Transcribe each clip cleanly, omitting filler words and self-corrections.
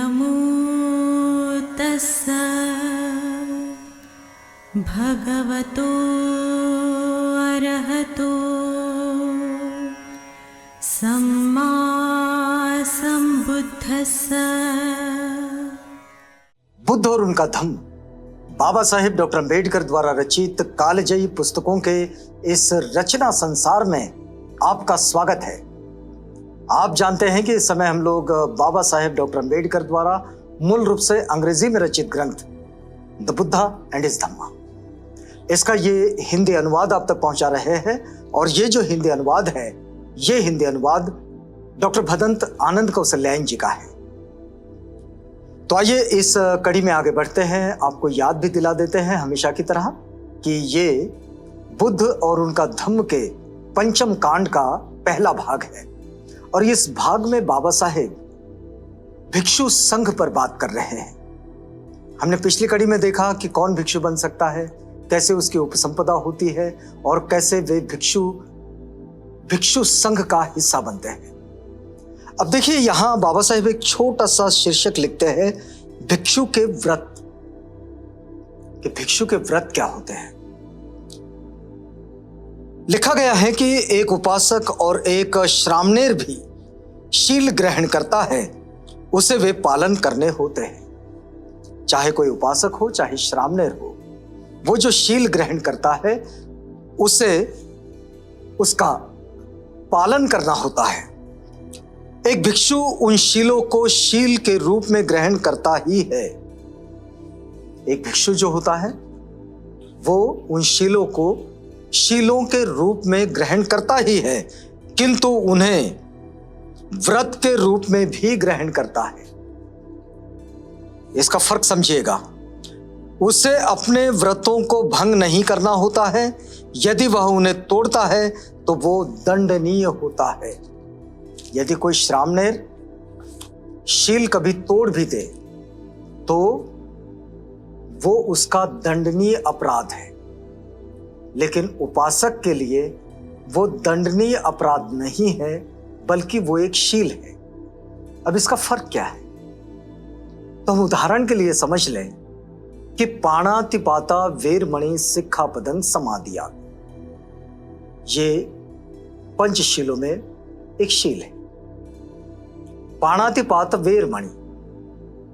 नमो तस्स भगवतो अरहतो सम्मा सम्बुद्धस्स। बुद्ध और उनका धम्म बाबा साहेब डॉक्टर अम्बेडकर द्वारा रचित कालजयी पुस्तकों के इस रचना संसार में आपका स्वागत है। आप जानते हैं कि इस समय हम लोग बाबा साहेब डॉक्टर अम्बेडकर द्वारा मूल रूप से अंग्रेजी में रचित ग्रंथ द बुद्धा एंड हिज धम्मा, इसका ये हिंदी अनुवाद आप तक पहुंचा रहे हैं। और ये जो हिंदी अनुवाद है, ये हिंदी अनुवाद डॉक्टर भदंत आनंद कौशल्यायन जी का है। तो आइए इस कड़ी में आगे बढ़ते हैं। आपको याद भी दिला देते हैं हमेशा की तरह कि ये बुद्ध और उनका धम्म के पंचम कांड का पहला भाग है। और इस भाग में बाबा साहेब भिक्षु संघ पर बात कर रहे हैं। हमने पिछली कड़ी में देखा कि कौन भिक्षु बन सकता है, कैसे उसकी उपसंपदा होती है और कैसे वे भिक्षु संघ का हिस्सा बनते हैं। अब देखिए, यहां बाबा साहेब एक छोटा सा शीर्षक लिखते हैं, भिक्षु के व्रत। कि भिक्षु के व्रत क्या होते हैं। लिखा गया है कि एक उपासक और एक श्रामणेर भी शील ग्रहण करता है, उसे वे पालन करने होते हैं। चाहे कोई उपासक हो चाहे श्रामणेर हो, वो जो शील ग्रहण करता है उसे उसका पालन करना होता है। एक भिक्षु उन शीलों को शील के रूप में ग्रहण करता ही है। एक भिक्षु जो होता है वो उन शीलों को शीलों के रूप में ग्रहण करता ही है, किंतु उन्हें व्रत के रूप में भी ग्रहण करता है। इसका फर्क समझिएगा। उसे अपने व्रतों को भंग नहीं करना होता है। यदि वह उन्हें तोड़ता है तो वो दंडनीय होता है। यदि कोई श्रामणेर शील कभी तोड़ भी दे तो वो उसका दंडनीय अपराध है, लेकिन उपासक के लिए वो दंडनीय अपराध नहीं है, बल्कि वो एक शील है। अब इसका फर्क क्या है, तो हम उदाहरण के लिए समझ लें कि पाणातिपाता वेरमणि सिक्खापदं समादियात्, ये पंचशीलों में एक शील है। पाणातिपात वेरमणि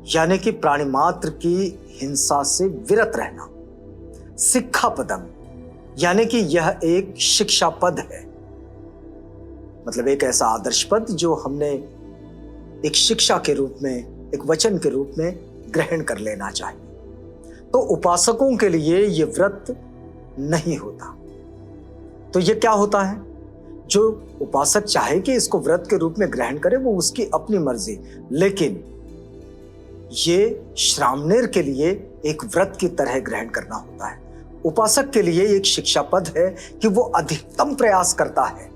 यानी कि प्राणी मात्र की हिंसा से विरत रहना। सिक्खापदम यानी कि यह एक शिक्षा पद है, मतलब एक ऐसा आदर्श पद जो हमने एक शिक्षा के रूप में, एक वचन के रूप में ग्रहण कर लेना चाहिए। तो उपासकों के लिए यह व्रत नहीं होता। तो यह क्या होता है, जो उपासक चाहे कि इसको व्रत के रूप में ग्रहण करे वो उसकी अपनी मर्जी, लेकिन ये श्रामणेर के लिए एक व्रत की तरह ग्रहण करना होता है। उपासक के लिए एक शिक्षा पद है कि वो अधिकतम प्रयास करता है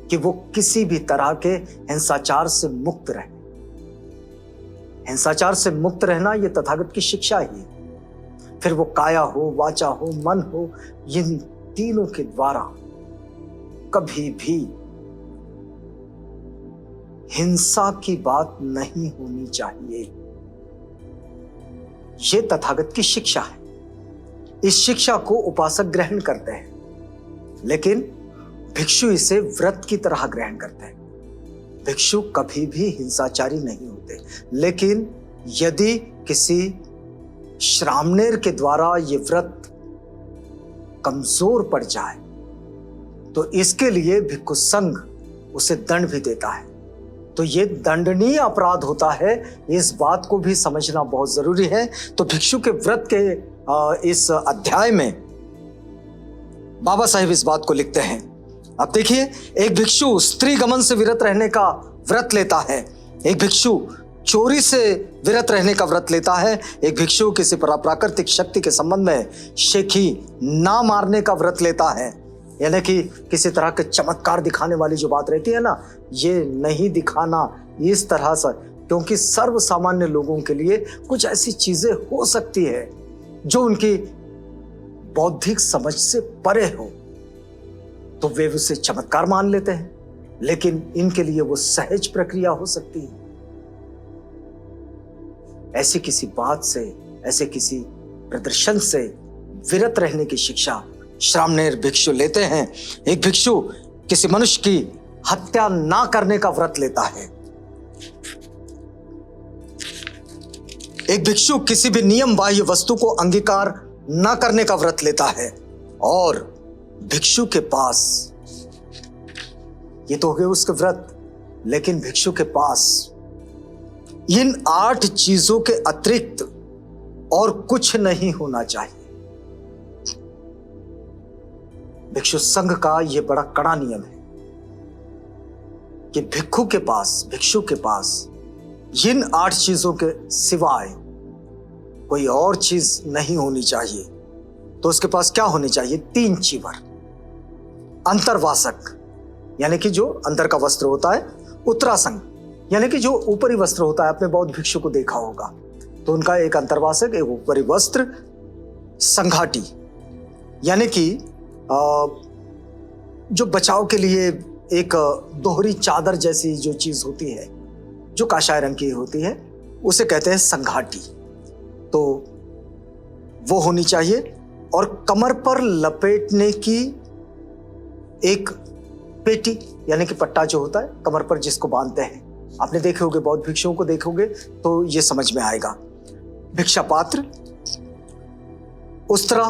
कि वो किसी भी तरह के हिंसाचार से मुक्त रहे। हिंसाचार से मुक्त रहना ये तथागत की शिक्षा ही है। फिर वो काया हो, वाचा हो, मन हो, इन तीनों के द्वारा कभी भी हिंसा की बात नहीं होनी चाहिए। यह तथागत की शिक्षा है। इस शिक्षा को उपासक ग्रहण करते हैं, लेकिन भिक्षु इसे व्रत की तरह ग्रहण करते हैं। भिक्षु कभी भी हिंसाचारी नहीं होते, लेकिन यदि किसी श्रामणेर के द्वारा यह व्रत कमजोर पड़ जाए तो इसके लिए भिक्षु संघ उसे दंड भी देता है। तो ये दंडनीय अपराध होता है, इस बात को भी समझना बहुत जरूरी है। तो भिक्षु के व्रत के इस अध्याय में बाबा साहेब इस बात को लिखते हैं। अब देखिए, एक भिक्षु स्त्री गमन से विरत रहने का व्रत लेता है। एक भिक्षु चोरी से विरत रहने का व्रत लेता है। एक भिक्षु किसी प्राकृतिक शक्ति के संबंध में शेखी ना मारने का व्रत लेता है, यानी कि किसी तरह के चमत्कार दिखाने वाली जो बात रहती है ना, ये नहीं दिखाना इस तरह से, क्योंकि सर्व सामान्य लोगों के लिए कुछ ऐसी चीजें हो सकती है जो उनकी बौद्धिक समझ से परे हो, तो वे उसे चमत्कार मान लेते हैं, लेकिन इनके लिए वो सहज प्रक्रिया हो सकती है। ऐसी किसी बात से, ऐसे किसी प्रदर्शन से विरत रहने की शिक्षा श्रामणेर भिक्षु लेते हैं। एक भिक्षु किसी मनुष्य की हत्या ना करने का व्रत लेता है। एक भिक्षु किसी भी नियम बाह्य वस्तु को अंगीकार ना करने का व्रत लेता है। और भिक्षु के पास, ये तो हो गए उसके व्रत, लेकिन भिक्षु के पास इन 8 चीजों के अतिरिक्त और कुछ नहीं होना चाहिए। भिक्षु संघ का यह बड़ा कड़ा नियम है कि भिक्षु के पास इन 8 चीजों के सिवाय कोई और चीज नहीं होनी चाहिए। तो उसके पास क्या होनी चाहिए? 3 चीवर, अंतर्वासक यानी कि जो अंदर का वस्त्र होता है, उत्तरासंग यानी कि जो ऊपरी वस्त्र होता है। आपने बहुत भिक्षु को देखा होगा, तो उनका एक अंतर्वासक, एक ऊपरी वस्त्र, संघाटी यानी कि जो बचाव के लिए एक दोहरी चादर जैसी जो चीज होती है, जो काशाय रंग की होती है, उसे कहते हैं संघाटी। तो वो होनी चाहिए। और कमर पर लपेटने की एक पेटी यानी कि पट्टा जो होता है कमर पर जिसको बांधते हैं, आपने देखे होंगे, बहुत भिक्षुओं को देखोगे तो ये समझ में आएगा। भिक्षा पात्र, उस्तरा,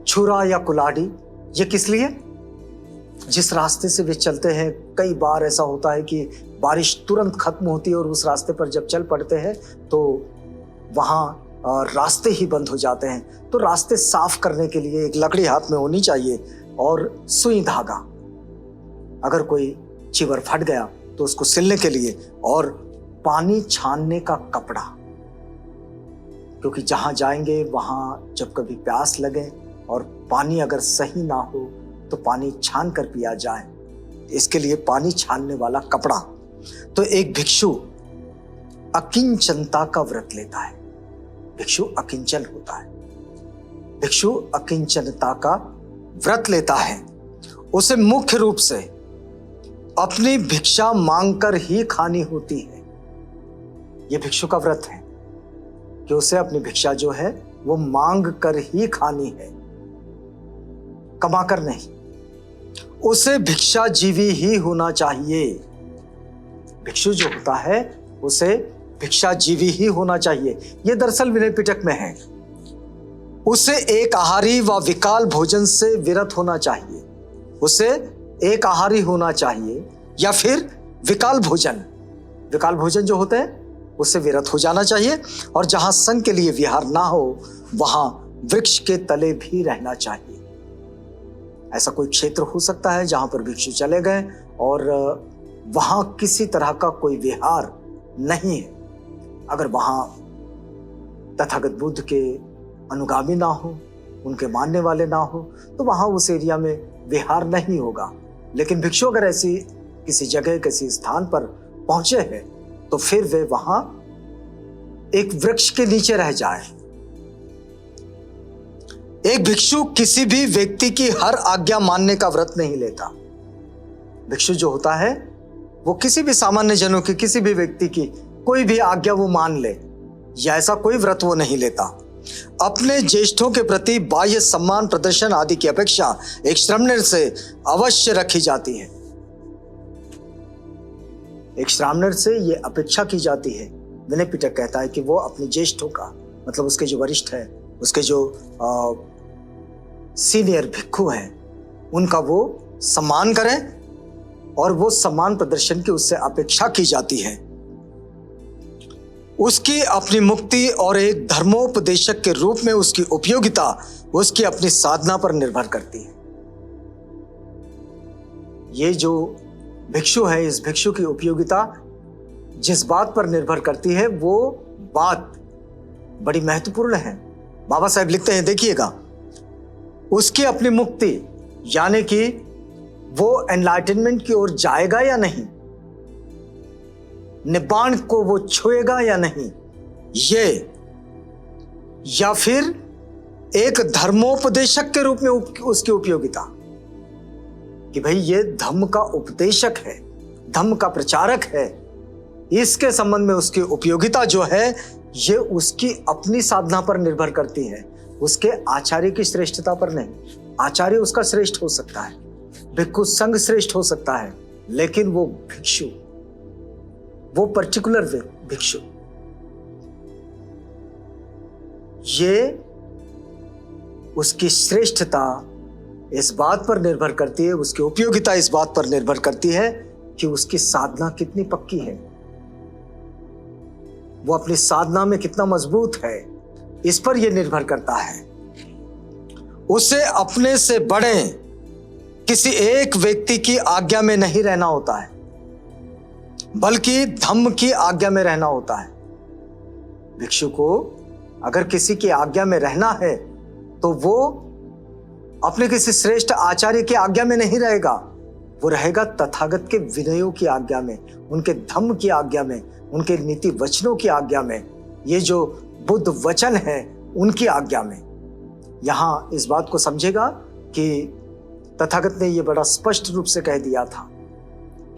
छुरा या कुल्हाड़ी, ये किस लिए? जिस रास्ते से वे चलते हैं, कई बार ऐसा होता है कि बारिश तुरंत खत्म होती है और उस रास्ते पर जब चल पड़ते हैं तो वहां रास्ते ही बंद हो जाते हैं। तो रास्ते साफ करने के लिए एक लकड़ी हाथ में होनी चाहिए और सुई धागा, अगर कोई चीवर फट गया तो उसको सिलने के लिए, और पानी छानने का कपड़ा, क्योंकि जहां जाएंगे वहां जब कभी प्यास लगे और पानी अगर सही ना हो तो पानी छान कर पिया जाए, इसके लिए पानी छानने वाला कपड़ा। तो एक भिक्षु अकिंचनता का व्रत लेता है। भिक्षु अकिंचन होता है, भिक्षु अकिंचनता का व्रत लेता है। उसे मुख्य रूप से अपनी भिक्षा मांगकर ही खानी होती है। यह भिक्षु का व्रत है कि उसे अपनी भिक्षा जो है वो मांग कर ही खानी है, कमाकर नहीं। उसे भिक्षा जीवी ही होना चाहिए। भिक्षु जो होता है उसे भिक्षा जीवी ही होना चाहिए। यह दरअसल विनय पिटक में है। उसे एक आहारी व विकाल भोजन से विरत होना चाहिए। उसे एक आहारी होना चाहिए या फिर विकाल भोजन जो होते हैं उससे विरत हो जाना चाहिए। और जहां संघ के लिए विहार ना हो वहां वृक्ष के तले भी रहना चाहिए। ऐसा कोई क्षेत्र हो सकता है जहां पर भिक्षु चले गए और वहां किसी तरह का कोई विहार नहीं है। अगर वहां तथागत बुद्ध के अनुगामी ना हो, उनके मानने वाले ना हो, तो वहां उस एरिया में विहार नहीं होगा। लेकिन भिक्षु अगर ऐसी किसी जगह, किसी स्थान पर पहुंचे हैं तो फिर वे वहां एक वृक्ष के नीचे रह जाए। एक भिक्षु किसी भी व्यक्ति की हर आज्ञा मानने का व्रत नहीं लेता। भिक्षु जो होता है वो किसी भी सामान्य जनों की, किसी भी व्यक्ति की कोई भी आज्ञा वो मान ले, या ऐसा कोई व्रत वो नहीं लेता। अपने ज्येष्ठों के प्रति बाह्य सम्मान प्रदर्शन आदि की अपेक्षा एक श्रामणेर से अवश्य रखी जाती है। एक श्रामणेर से ये अपेक्षा की जाती है। विनय पिटक कहता है कि वो अपने ज्येष्ठों का, मतलब उसके जो वरिष्ठ है, उसके जो सीनियर भिक्षु हैं, उनका वो सम्मान करें और वो सम्मान प्रदर्शन की उससे अपेक्षा की जाती है। उसकी अपनी मुक्ति और एक धर्मोपदेशक के रूप में उसकी उपयोगिता उसकी अपनी साधना पर निर्भर करती है। ये जो भिक्षु है, इस भिक्षु की उपयोगिता जिस बात पर निर्भर करती है वो बात बड़ी महत्वपूर्ण है। बाबा साहेब लिखते हैं, देखिएगा, उसकी अपनी मुक्ति यानी कि वो एनलाइटनमेंट की ओर जाएगा या नहीं, निब्बाण को वो छुएगा या नहीं, ये, या फिर एक धर्मोपदेशक के रूप में उसकी उपयोगिता कि भाई ये धम्म का उपदेशक है, धम्म का प्रचारक है, इसके संबंध में उसकी उपयोगिता जो है ये उसकी अपनी साधना पर निर्भर करती है, उसके आचार्य की श्रेष्ठता पर नहीं। आचार्य उसका श्रेष्ठ हो सकता है, भिक्षु संघ श्रेष्ठ हो सकता है, लेकिन वो भिक्षु, वो पर्टिकुलर भिक्षु, ये उसकी श्रेष्ठता इस बात पर निर्भर करती है, उसकी उपयोगिता इस बात पर निर्भर करती है कि उसकी साधना कितनी पक्की है, वो अपनी साधना में कितना मजबूत है, इस पर यह निर्भर करता है। उसे अपने से बड़े किसी एक व्यक्ति की आज्ञा में नहीं रहना होता है, बल्कि धम्म की आज्ञा में रहना होता है। भिक्षु को अगर किसी की आज्ञा में रहना है तो वो अपने किसी श्रेष्ठ आचार्य की आज्ञा में नहीं रहेगा, वो रहेगा तथागत के विनयों की आज्ञा में, उनके धम्म की आज्ञा में, उनके नीति वचनों की आज्ञा में, ये जो बुद्ध वचन है उनकी आज्ञा में। यहां इस बात को समझेगा कि तथागत ने यह बड़ा स्पष्ट रूप से कह दिया था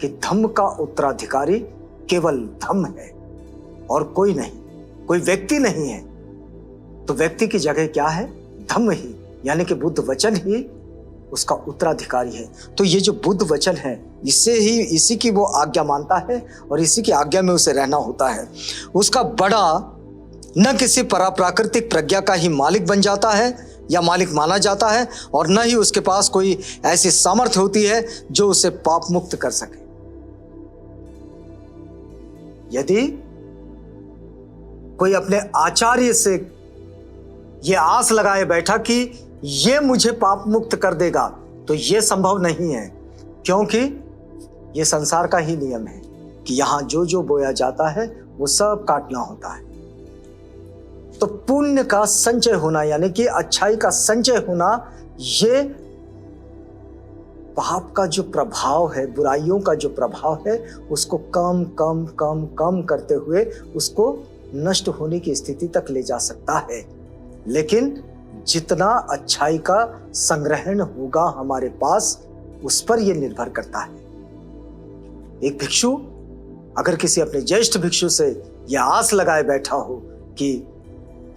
कि धम्म का उत्तराधिकारी केवल धम्म है और कोई नहीं, कोई व्यक्ति नहीं है। तो व्यक्ति की जगह क्या है? धम्म ही, यानी कि बुद्ध वचन ही उसका उत्तराधिकारी है। तो ये जो बुद्ध वचन है इसी की वो आज्ञा मानता है और इसी की आज्ञा में उसे रहना होता है। उसका बड़ा न किसी पराप्राकृतिक प्रज्ञा का ही मालिक बन जाता है या मालिक माना जाता है, और न ही उसके पास कोई ऐसी सामर्थ्य होती है जो उसे पाप मुक्त कर सके। यदि कोई अपने आचार्य से यह आस लगाए बैठा कि ये मुझे पाप मुक्त कर देगा, तो यह संभव नहीं है, क्योंकि यह संसार का ही नियम है कि यहां जो जो बोया जाता है वो सब काटना होता है। तो पुण्य का संचय होना, यानी कि अच्छाई का संचय होना, ये पाप का जो प्रभाव है, बुराइयों का जो प्रभाव है, उसको कम कम कम कम करते हुए उसको नष्ट होने की स्थिति तक ले जा सकता है। लेकिन जितना अच्छाई का संग्रहण होगा हमारे पास, उस पर यह निर्भर करता है। एक भिक्षु अगर किसी अपने ज्येष्ठ भिक्षु से यह आस लगाए बैठा हो कि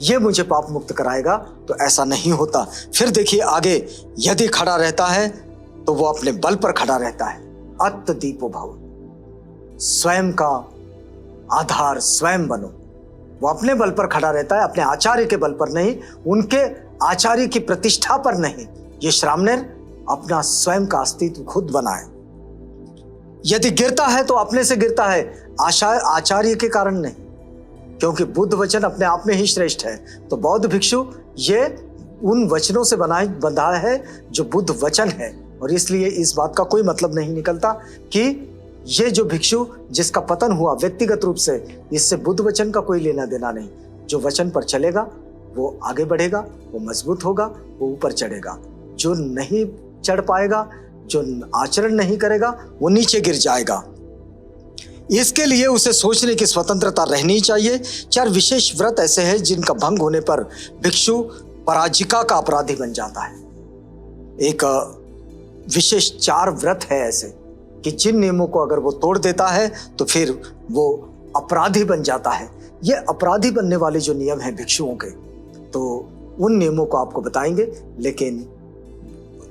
यह मुझे पाप मुक्त कराएगा, तो ऐसा नहीं होता। फिर देखिए आगे, यदि खड़ा रहता है तो वो अपने बल पर खड़ा रहता है। अत्त दीपो भव, स्वयं का आधार स्वयं बनो। वो अपने बल पर खड़ा रहता है, अपने आचार्य के बल पर नहीं, उनके आचार्य की प्रतिष्ठा पर नहीं। ये श्रामणेर अपना स्वयं का अस्तित्व खुद बनाए। यदि गिरता है तो अपने से गिरता है, आचार्य के कारण नहीं, क्योंकि बुद्ध वचन अपने आप में ही श्रेष्ठ है। तो बौद्ध भिक्षु ये उन वचनों से बंधा है जो बुद्ध वचन है, और इसलिए इस बात का कोई मतलब नहीं निकलता कि ये जो भिक्षु जिसका पतन हुआ व्यक्तिगत रूप से, इससे बुद्ध वचन का कोई लेना देना नहीं। जो वचन पर चलेगा वो आगे बढ़ेगा, वो मजबूत होगा, वो ऊपर चढ़ेगा। जो नहीं चढ़ पाएगा, जो आचरण नहीं करेगा, वो नीचे गिर जाएगा। इसके लिए उसे सोचने की स्वतंत्रता रहनी चाहिए। 4 विशेष व्रत ऐसे हैं जिनका भंग होने पर भिक्षु पराजिका का अपराधी बन जाता है। एक विशेष 4 व्रत है ऐसे कि जिन नियमों को अगर वो तोड़ देता है तो फिर वो अपराधी बन जाता है। ये अपराधी बनने वाले जो नियम हैं भिक्षुओं के, तो उन नियमों को आपको बताएंगे, लेकिन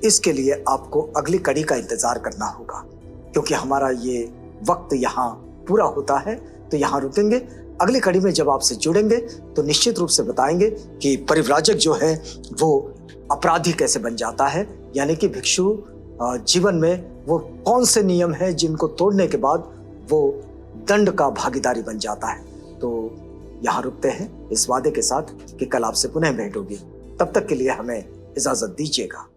इसके लिए आपको अगली कड़ी का इंतजार करना होगा, क्योंकि हमारा ये वक्त यहाँ पूरा होता है। तो यहाँ रुकेंगे। अगली कड़ी में जब आपसे जुड़ेंगे तो निश्चित रूप से बताएंगे कि परिव्राजक जो है वो अपराधी कैसे बन जाता है, यानी कि भिक्षु जीवन में वो कौन से नियम हैं जिनको तोड़ने के बाद वो दंड का भागीदारी बन जाता है। तो यहाँ रुकते हैं इस वादे के साथ कि कल आपसे पुनः भेंट होगी। तब तक के लिए हमें इजाजत दीजिएगा।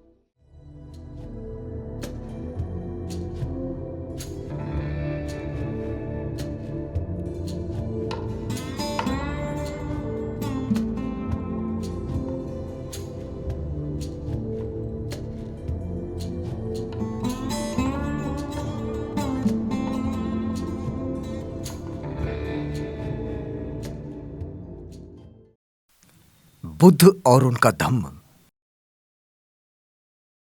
बुद्ध और उनका धम्म।